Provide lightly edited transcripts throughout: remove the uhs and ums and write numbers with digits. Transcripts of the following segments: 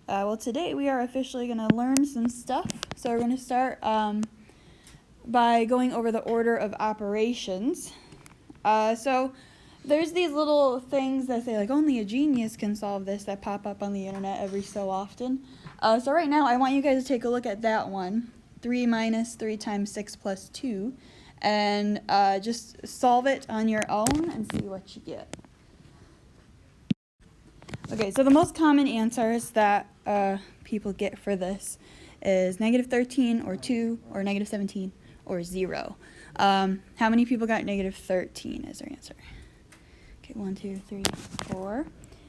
Well, today we are officially going to learn some stuff. So we're going to start by going over the order of operations. So there's these little things that say, like, only a genius can solve this, that pop up on the internet every so often. So right now I want you guys to take a look at that one, 3 minus 3 times 6 plus 2, and just solve it on your own and see what you get. Okay, so the most common answers that people get for this is negative 13 or 2 or negative 17 or 0. How many people got negative 13 as their answer? Okay, 1, 2, 3, 4.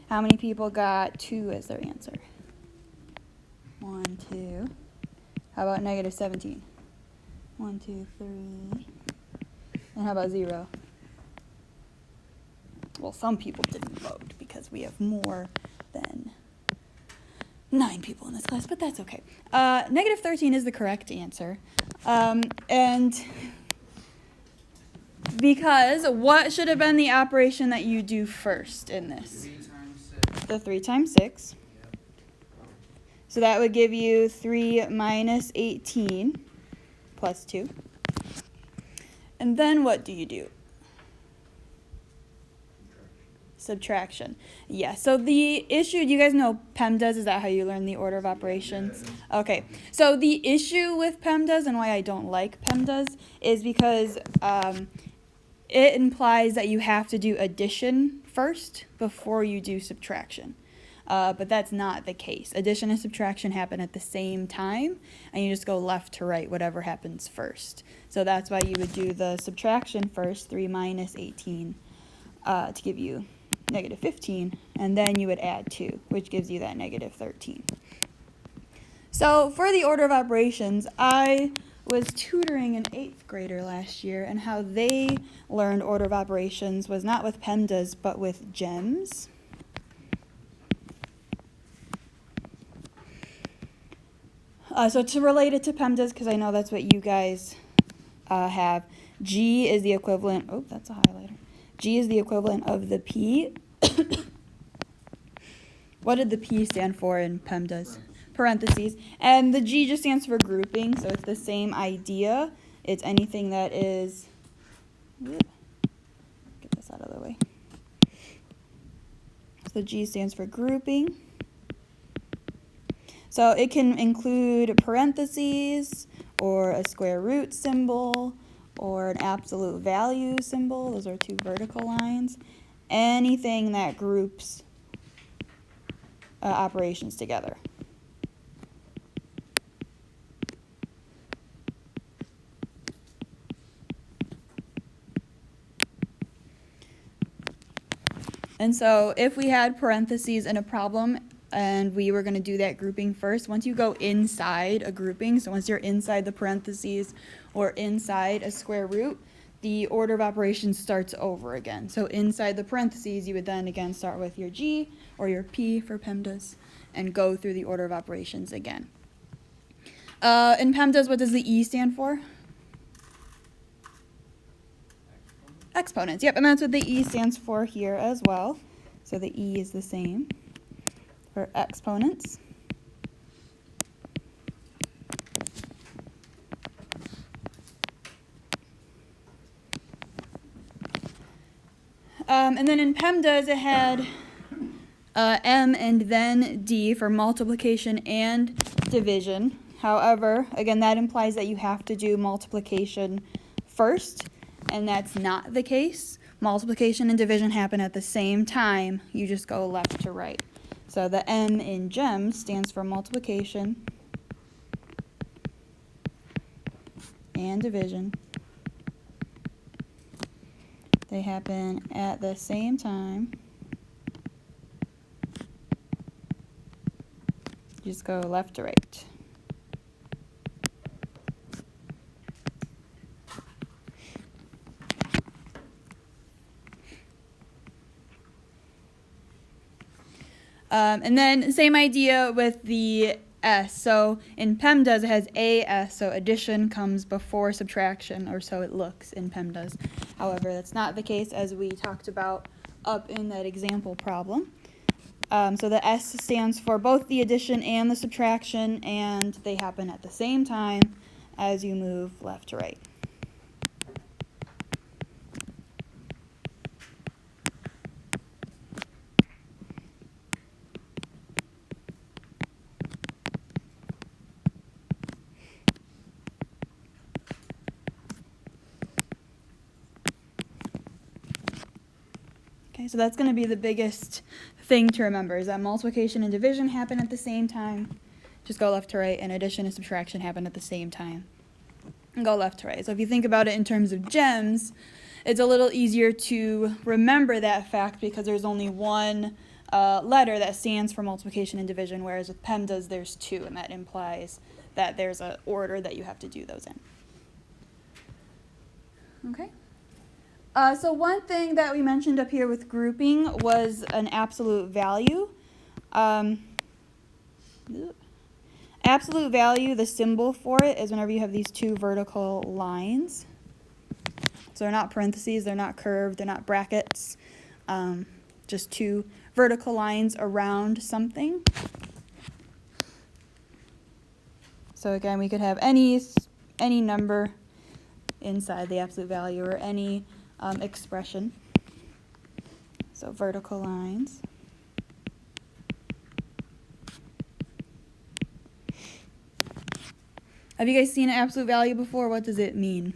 How many people got 2 as their answer? 1, 2. How about negative 17? 1, 2, 3. And how about 0? Well, some people didn't vote because we have more than 9 people in this class, but that's okay. Negative 13 is the correct answer. And because what should have been the operation that you do first in this? 3 times 6. The 3 times 6. Yep. So that would give you 3 minus 18 plus 2. And then what do you do? Subtraction. Yeah, so the issue, do you guys know PEMDAS? Is that how you learn the order of operations? Yeah. Okay, so the issue with PEMDAS and why I don't like PEMDAS is because it implies that you have to do addition first before you do subtraction. But that's not the case. Addition and subtraction happen at the same time, and you just go left to right, whatever happens first. So that's why you would do the subtraction first, 3 minus 18, to give you negative 15, and then you would add 2, which gives you that negative 13. So for the order of operations, I was tutoring an 8th grader last year, and how they learned order of operations was not with PEMDAS, but with GEMS. So to relate it to PEMDAS, because I know that's what you guys have, G is the equivalent, oh, that's a highlighter. G is the equivalent of the P. What did the P stand for in PEMDAS? Parentheses. And the G just stands for grouping, so it's the same idea. It's anything that is, get this out of the way. So G stands for grouping. So it can include parentheses, or a square root symbol, or an absolute value symbol. Those are 2 vertical lines. Anything that groups operations together. And so if we had parentheses in a problem and we were going to do that grouping first, once you go inside a grouping, so once you're inside the parentheses or inside a square root, the order of operations starts over again. So inside the parentheses, you would then again start with your G or your P for PEMDAS and go through the order of operations again. In PEMDAS, what does the E stand for? Exponents. Yep, and that's what the E stands for here as well. So the E is the same for exponents. And then in PEMDAS, it had M and then D for multiplication and division. However, again, that implies that you have to do multiplication first, and that's not the case. Multiplication and division happen at the same time. You just go left to right. So the M in GEMS stands for multiplication and division. They happen at the same time. Just go left to right. And then same idea with the S. So in PEMDAS, it has AS, so addition comes before subtraction, or so it looks in PEMDAS. However, that's not the case, as we talked about up in that example problem. So the S stands for both the addition and the subtraction, and they happen at the same time as you move left to right. Okay, so that's going to be the biggest thing to remember, is that multiplication and division happen at the same time. Just go left to right, and addition and subtraction happen at the same time. And go left to right. So if you think about it in terms of gems, it's a little easier to remember that fact because there's only one letter that stands for multiplication and division, whereas with PEMDAS there's two, and that implies that there's an order that you have to do those in. Okay. So one thing that we mentioned up here with grouping was an absolute value. Absolute value, the symbol for it is whenever you have these two vertical lines. So they're not parentheses, they're not curved, they're not brackets. Just two vertical lines around something. So again, we could have any number inside the absolute value or any expression. So vertical lines. Have you guys seen an absolute value before? What does it mean?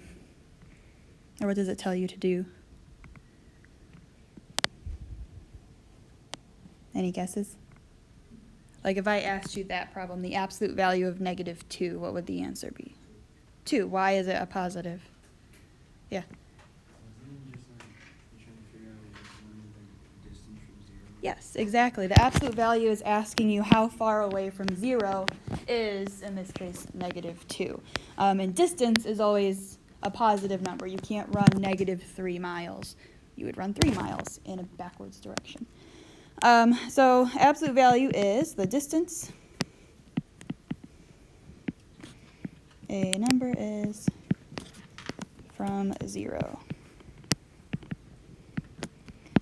Or what does it tell you to do? Any guesses? Like if I asked you that problem, the absolute value of -2, what would the answer be? 2. Why is it a positive? Yeah. Yes, exactly. The absolute value is asking you how far away from 0 is, in this case, -2. And distance is always a positive number. You can't run -3 miles. You would run 3 miles in a backwards direction. So absolute value is the distance a number is from 0,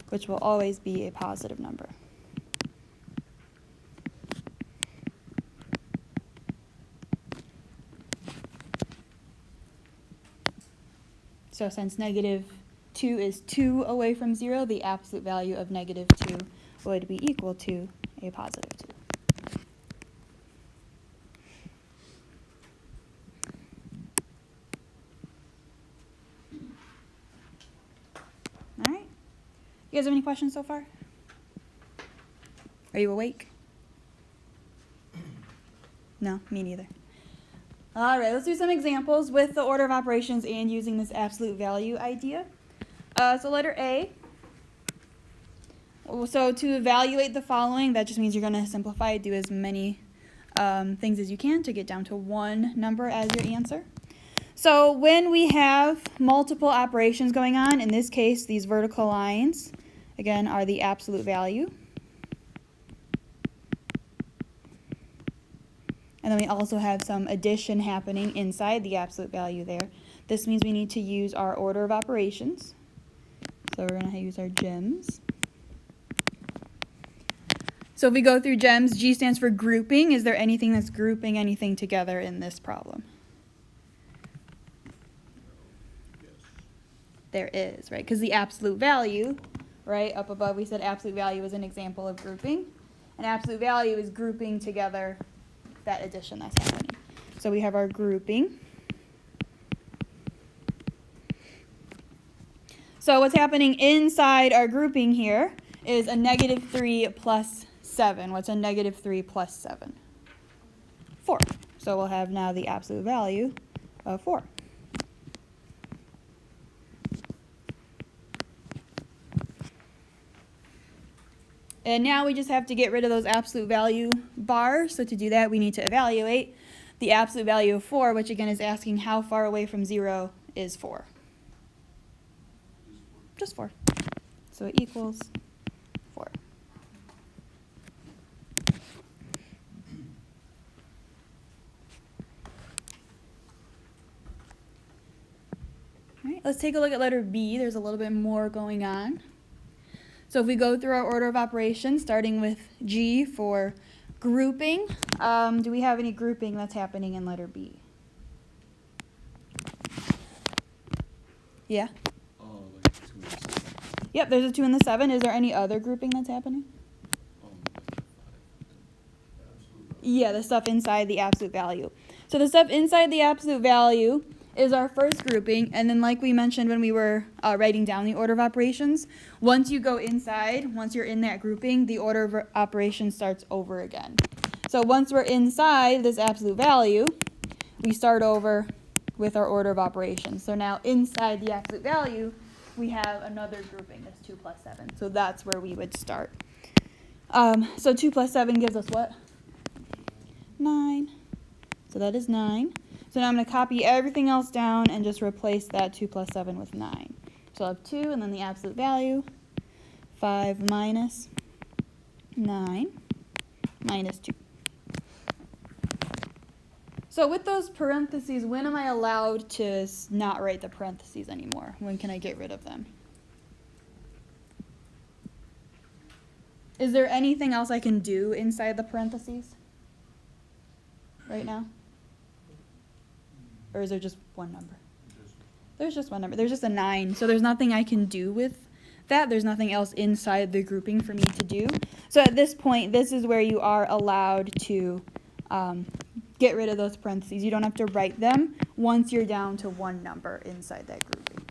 which will always be a positive number. So since -2 is 2 away from 0, the absolute value of -2 would be equal to a positive 2. All right. You guys have any questions so far? Are you awake? No, me neither. All right, let's do some examples with the order of operations and using this absolute value idea. So letter A. So to evaluate the following, that just means you're going to simplify, do as many things as you can to get down to one number as your answer. So when we have multiple operations going on, in this case, these vertical lines, again, are the absolute value. And then we also have some addition happening inside the absolute value there. This means we need to use our order of operations. So we're going to use our gems. So if we go through gems, G stands for grouping. Is there anything that's grouping anything together in this problem? Yes. There is, right? Because the absolute value, right, up above we said absolute value is an example of grouping. And absolute value is grouping together that addition that's happening. So we have our grouping. So what's happening inside our grouping here is a -3 plus 7. What's a -3 plus 7? 4. So we'll have now the absolute value of 4. And now we just have to get rid of those absolute value bars. So to do that, we need to evaluate the absolute value of 4, which again is asking how far away from 0 is 4. Just 4. So it equals 4. All right, let's take a look at letter B. There's a little bit more going on. So if we go through our order of operations, starting with G for grouping, do we have any grouping that's happening in letter B? Yeah? Like 2 and 7. Yep, there's a 2 and the 7. Is there any other grouping that's happening? Like the 5. Yeah, the stuff inside the absolute value. So the stuff inside the absolute value is our first grouping, and then like we mentioned when we were writing down the order of operations, once you go inside, once you're in that grouping, the order of operations starts over again. So once we're inside this absolute value, we start over with our order of operations. So now inside the absolute value, we have another grouping that's 2 plus 7. So that's where we would start. So 2 plus 7 gives us what? 9. So that is 9. So now I'm going to copy everything else down and just replace that 2 plus 7 with 9. So I'll have 2 and then the absolute value, 5 minus 9 minus 2. So with those parentheses, when am I allowed to not write the parentheses anymore? When can I get rid of them? Is there anything else I can do inside the parentheses right now? Or is there just one number? There's just one number. There's just a 9. So there's nothing I can do with that. There's nothing else inside the grouping for me to do. So at this point, this is where you are allowed to get rid of those parentheses. You don't have to write them once you're down to one number inside that grouping.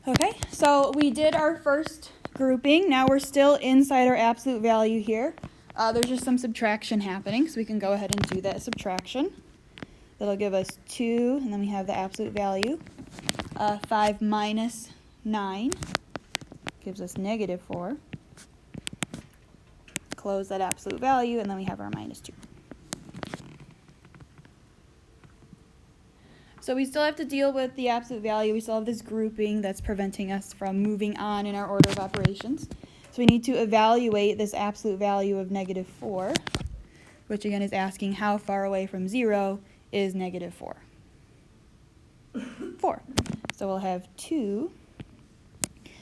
Okay, so we did our first grouping. Now we're still inside our absolute value here. There's just some subtraction happening, so we can go ahead and do that subtraction. That'll give us 2, and then we have the absolute value. 5 minus 9 gives us negative 4. Close that absolute value, and then we have our minus 2. So we still have to deal with the absolute value. We still have this grouping that's preventing us from moving on in our order of operations. So we need to evaluate this absolute value of negative 4, which again is asking how far away from 0 is negative 4. 4. So we'll have 2.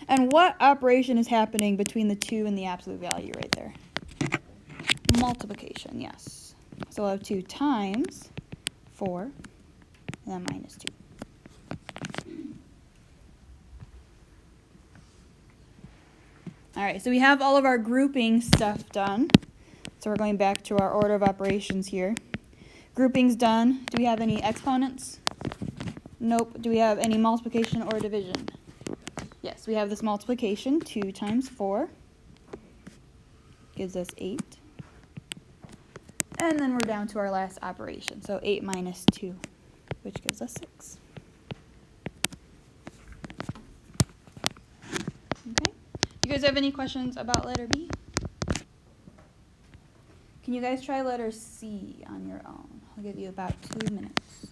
And what operation is happening between the 2 and the absolute value right there? Multiplication, yes. So we'll have 2 times 4, and then minus 2. All right, so we have all of our grouping stuff done. So we're going back to our order of operations here. Grouping's done. Do we have any exponents? Nope. Do we have any multiplication or division? Yes, we have this multiplication. 2 times 4 gives us 8. And then we're down to our last operation. So 8 minus 2, which gives us 6. Okay. You guys have any questions about letter B? Can you guys try letter C on your own? I'll give you about 2 minutes.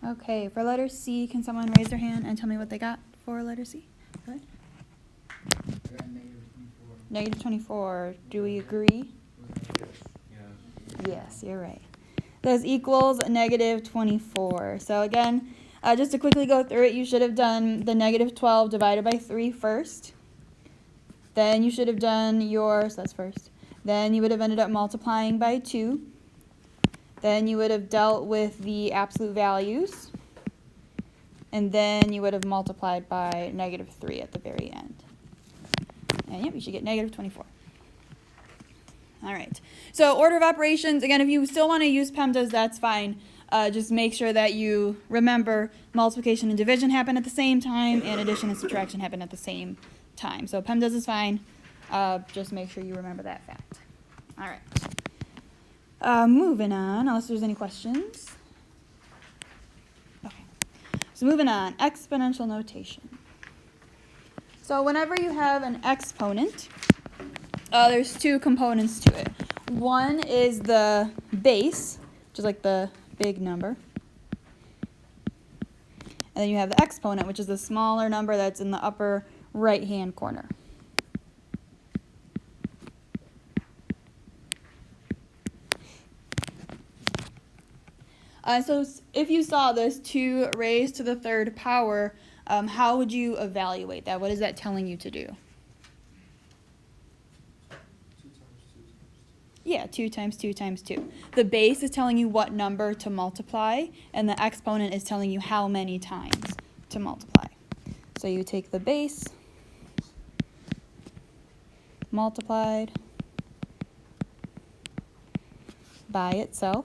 Okay, for letter C, can someone raise their hand and tell me what they got for letter C? Go ahead. I got negative 24. Negative 24. Do we agree? Yes. Yes, you're right. This equals negative 24. So again, just to quickly go through it, you should have done the negative 12 divided by 3 first. Then you should have done so that's first. Then you would have ended up multiplying by 2. Then you would have dealt with the absolute values. And then you would have multiplied by negative 3 at the very end. And yep, you should get negative 24. All right. So order of operations, again, if you still want to use PEMDAS, that's fine. Just make sure that you remember multiplication and division happen at the same time, and addition and subtraction happen at the same time. So PEMDAS is fine. Just make sure you remember that fact. All right. Moving on, unless there's any questions. Okay. So moving on, exponential notation. So whenever you have an exponent, there's 2 components to it. One is the base, which is like the big number. And then you have the exponent, which is the smaller number that's in the upper right-hand corner. So if you saw this 2 raised to the 3rd power, how would you evaluate that? What is that telling you to do? 2 times 2 times 2. Yeah, 2 times 2 times 2. The base is telling you what number to multiply, and the exponent is telling you how many times to multiply. So you take the base multiplied by itself,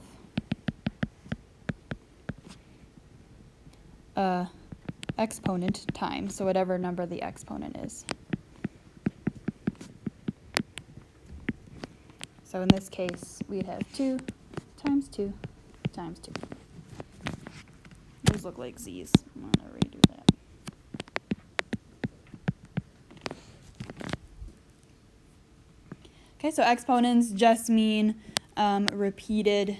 exponent times, so whatever number the exponent is. So in this case, we'd have 2 times 2 times 2. Those look like Z's. I'm going to redo that. Okay, so exponents just mean repeated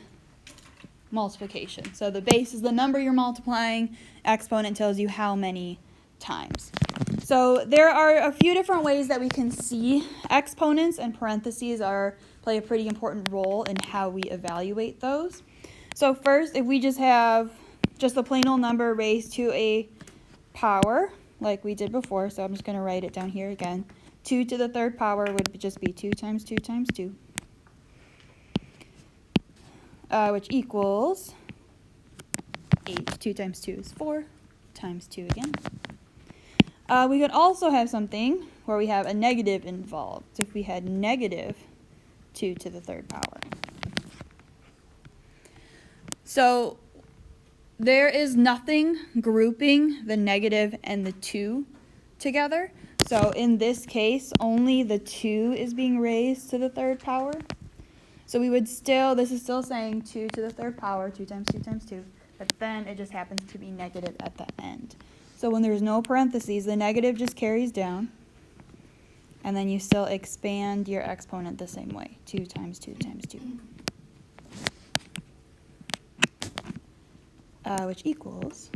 multiplication. So the base is the number you're multiplying. Exponent tells you how many times. So there are a few different ways that we can see exponents, and parentheses play a pretty important role in how we evaluate those. So first, if we just have just a plain old number raised to a power, like we did before, so I'm just going to write it down here again. 2 to the third power would just be 2 times 2 times 2, which equals 8. 2 times 2 is 4 times 2 again. We could also have something where we have a negative involved. So if we had negative 2 to the third power. So there is nothing grouping the negative and the 2 together. So in this case, only the 2 is being raised to the third power. So we would still, this is still saying 2 to the third power, 2 times 2 times 2, but then it just happens to be negative at the end. So when there's no parentheses, the negative just carries down, and then you still expand your exponent the same way, 2 times 2 times 2. Which equals,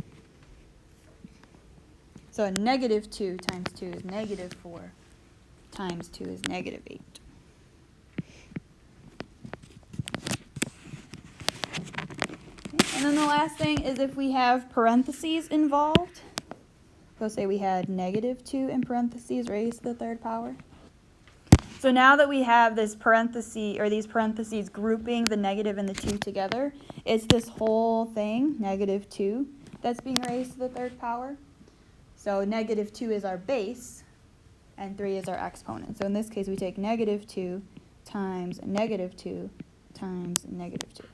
so a negative 2 times 2 is negative 4 times 2 is negative 8. And then the last thing is if we have parentheses involved. So say we had negative 2 in parentheses raised to the third power. So now that we have this parenthesis, or these parentheses grouping the negative and the 2 together, it's this whole thing, negative 2, that's being raised to the third power. So negative 2 is our base, and 3 is our exponent. So in this case, we take negative 2 times negative 2 times negative 2.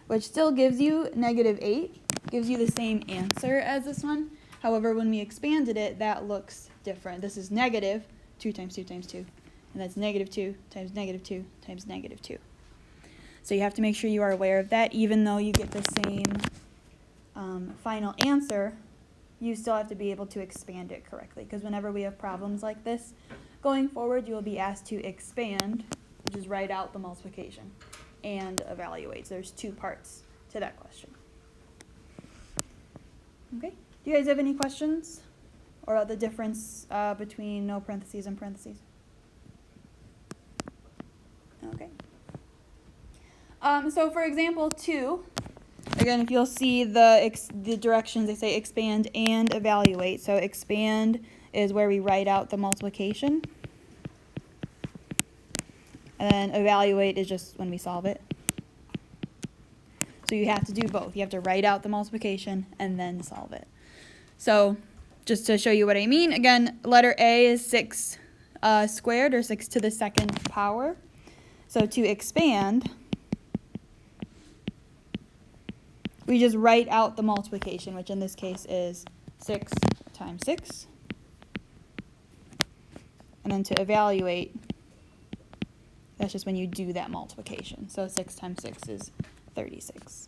Which still gives you negative 8, gives you the same answer as this one. However, when we expanded it, that looks different. This is negative 2 times 2 times 2, and that's negative 2 times negative 2 times negative 2. So you have to make sure you are aware of that. Even though you get the same final answer, you still have to be able to expand it correctly. Because whenever we have problems like this, going forward, you will be asked to expand, which is write out the multiplication, and evaluate. So there's 2 parts to that question. Okay. Do you guys have any questions or the difference between no parentheses and parentheses? Okay. So for example 2, again, if you'll see the directions, they say expand and evaluate. So expand is where we write out the multiplication. And then evaluate is just when we solve it. So you have to do both. You have to write out the multiplication and then solve it. So just to show you what I mean, again, letter A is 6 squared, or 6 to the second power. So to expand, we just write out the multiplication, which in this case is 6 times 6. And then to evaluate, that's just when you do that multiplication. So 6 times 6 is 36.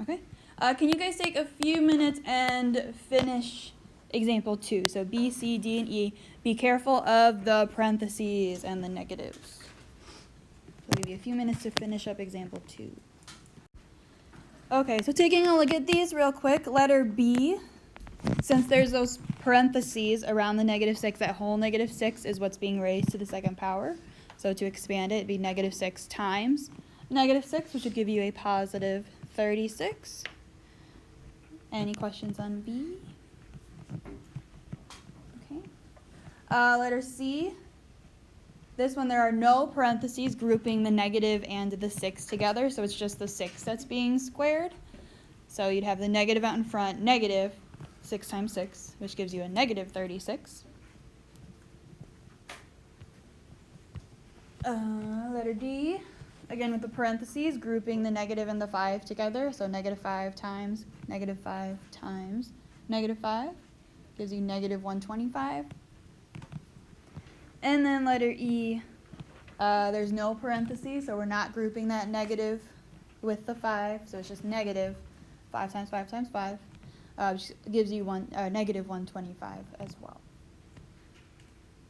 Okay. Can you guys take a few minutes and finish example 2? So B, C, D, and E. Be careful of the parentheses and the negatives. I'll give you a few minutes to finish up example 2. Okay, so taking a look at these real quick, letter B, since there's those parentheses around the -6. That whole -6 is what's being raised to the second power. So to expand it, it'd be -6 times -6, which would give you a positive 36. Any questions on B? Okay. Letter C. This one, there are no parentheses grouping the negative and the 6 together, so it's just the 6 that's being squared. So you'd have the negative out in front, negative 6 times 6, which gives you a negative 36. Letter D, again with the parentheses, grouping the negative and the 5 together, so -5 times -5 times -5 gives you negative 125. And then letter E, there's no parentheses, so we're not grouping that negative with the 5, so it's just negative 5 times 5 times 5, which gives you negative 125 as well.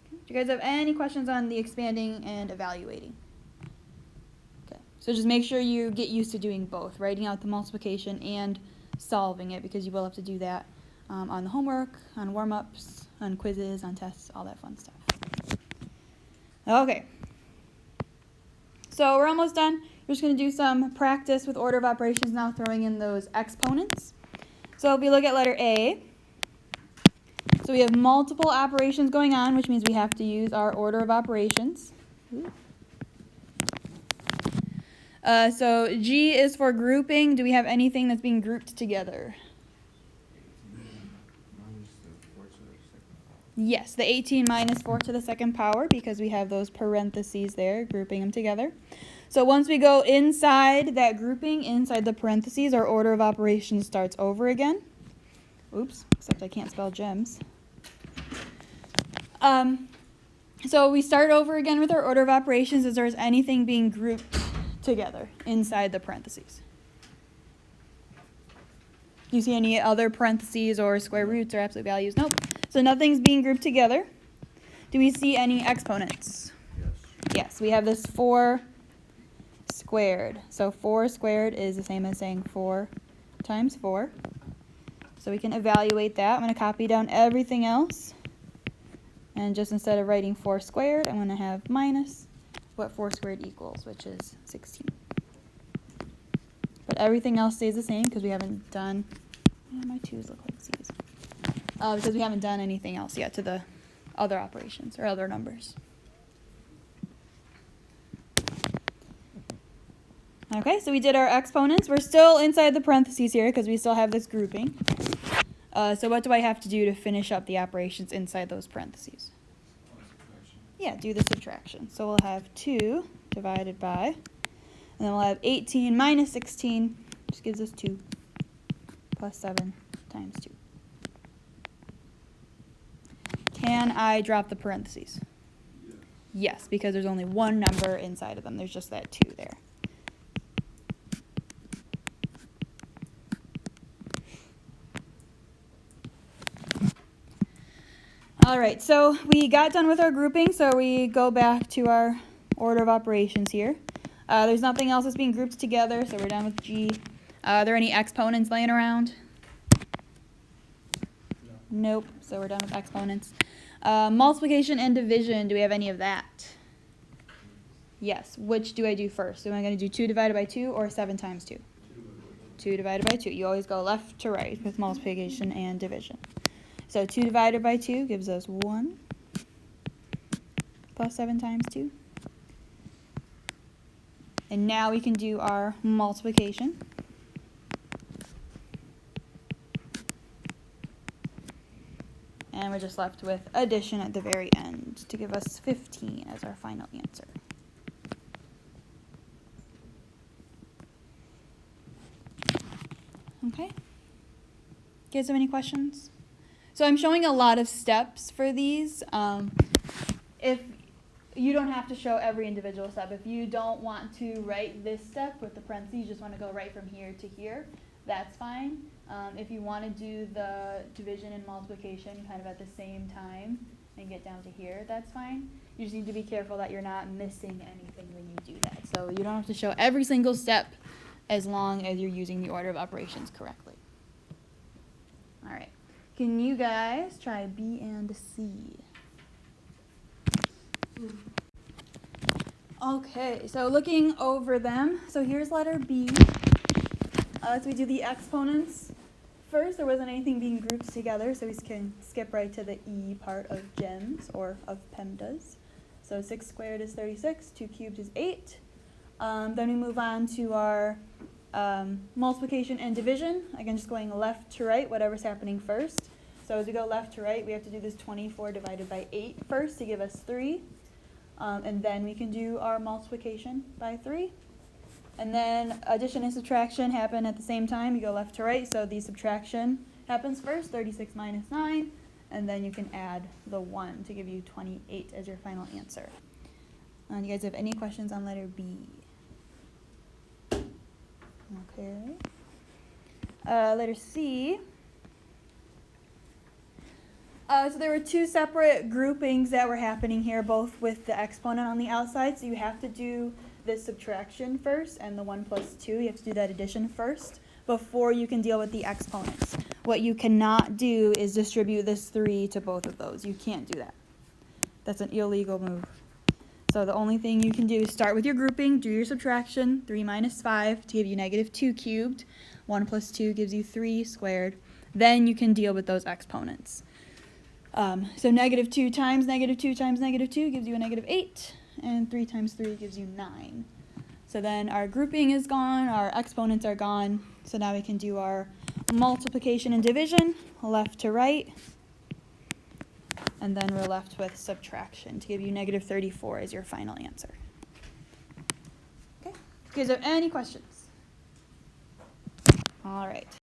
Okay. Do you guys have any questions on the expanding and evaluating? Okay, so just make sure you get used to doing both, writing out the multiplication and solving it, because you will have to do that on the homework, on warm-ups, on quizzes, on tests, all that fun stuff. Okay, so we're almost done. We're just going to do some practice with order of operations now, throwing in those exponents. So if we look at letter A, so we have multiple operations going on, which means we have to use our order of operations. So G is for grouping. Do we have anything that's being grouped together? Yes, the 18 minus 4 to the second power, because we have those parentheses there, grouping them together. So once we go inside that grouping, inside the parentheses, our order of operations starts over again. Oops, except I can't spell gems. So we start over again with our order of operations as there's anything being grouped together inside the parentheses. Do you see any other parentheses or square roots or absolute values? Nope. So nothing's being grouped together. Do we see any exponents? Yes. Yes, we have this 4 squared. So 4 squared is the same as saying 4 times 4. So we can evaluate that. I'm going to copy down everything else. And just instead of writing 4 squared, I'm going to have minus what 4 squared equals, which is 16. But everything else stays the same because we haven't done, my 2's look like C's. Because we haven't done anything else yet to the other operations or other numbers. Okay, so we did our exponents. We're still inside the parentheses here because we still have this grouping. So what do I have to do to finish up the operations inside those parentheses? Yeah, do the subtraction. So we'll have 2 divided by, and then we'll have 18 minus 16, which gives us 2, plus 7 times 2. Can I drop the parentheses? Yes, because there's only one number inside of them. There's just that 2 there. All right, so we got done with our grouping, so we go back to our order of operations here. There's nothing else that's being grouped together, so we're done with G. Are there any exponents laying around? No. Nope, so we're done with exponents. Multiplication and division, do we have any of that? Yes, which do I do first? Am I going to do 2 divided by 2 or 7 times 2? 2 divided by 2. You always go left to right with multiplication and division. So 2 divided by 2 gives us 1 plus 7 times 2. And now we can do our multiplication. And we're just left with addition at the very end to give us 15 as our final answer. Okay. You guys have any questions? So I'm showing a lot of steps for these. If you don't have to show every individual step. If you don't want to write this step with the parentheses, you just want to go right from here to here, that's fine. If you want to do the division and multiplication kind of at the same time and get down to here, that's fine. You just need to be careful that you're not missing anything when you do that. So you don't have to show every single step as long as you're using the order of operations correctly. All right. Can you guys try B and C? Okay, so looking over them, so here's letter B. So we do the exponents first. There wasn't anything being grouped together, so we can skip right to the E part of GEMS, or of PEMDAS. So 6 squared is 36, 2 cubed is 8. Then we move on to our multiplication and division. Again, just going left to right, whatever's happening first. So as we go left to right, we have to do this 24 divided by 8 first to give us 3. And then we can do our multiplication by 3. And then addition and subtraction happen at the same time. You go left to right, so the subtraction happens first, 36 minus 9. And then you can add the 1 to give you 28 as your final answer. Do you guys have any questions on letter B? Okay. Letter C. So there were two separate groupings that were happening here, both with the exponent on the outside. So you have to do this subtraction first, and the 1 plus 2. You have to do that addition first before you can deal with the exponents. What you cannot do is distribute this 3 to both of those. You can't do that. That's an illegal move. So the only thing you can do is start with your grouping, do your subtraction, 3 minus 5 to give you negative 2 cubed. 1 plus 2 gives you 3 squared. Then you can deal with those exponents. So negative 2 times negative 2 times negative 2 gives you a negative 8, and 3 times 3 gives you 9. So then our grouping is gone, our exponents are gone, so now we can do our multiplication and division, left to right, and then we're left with subtraction to give you negative 34 as your final answer. Okay, you guys have any questions? All right.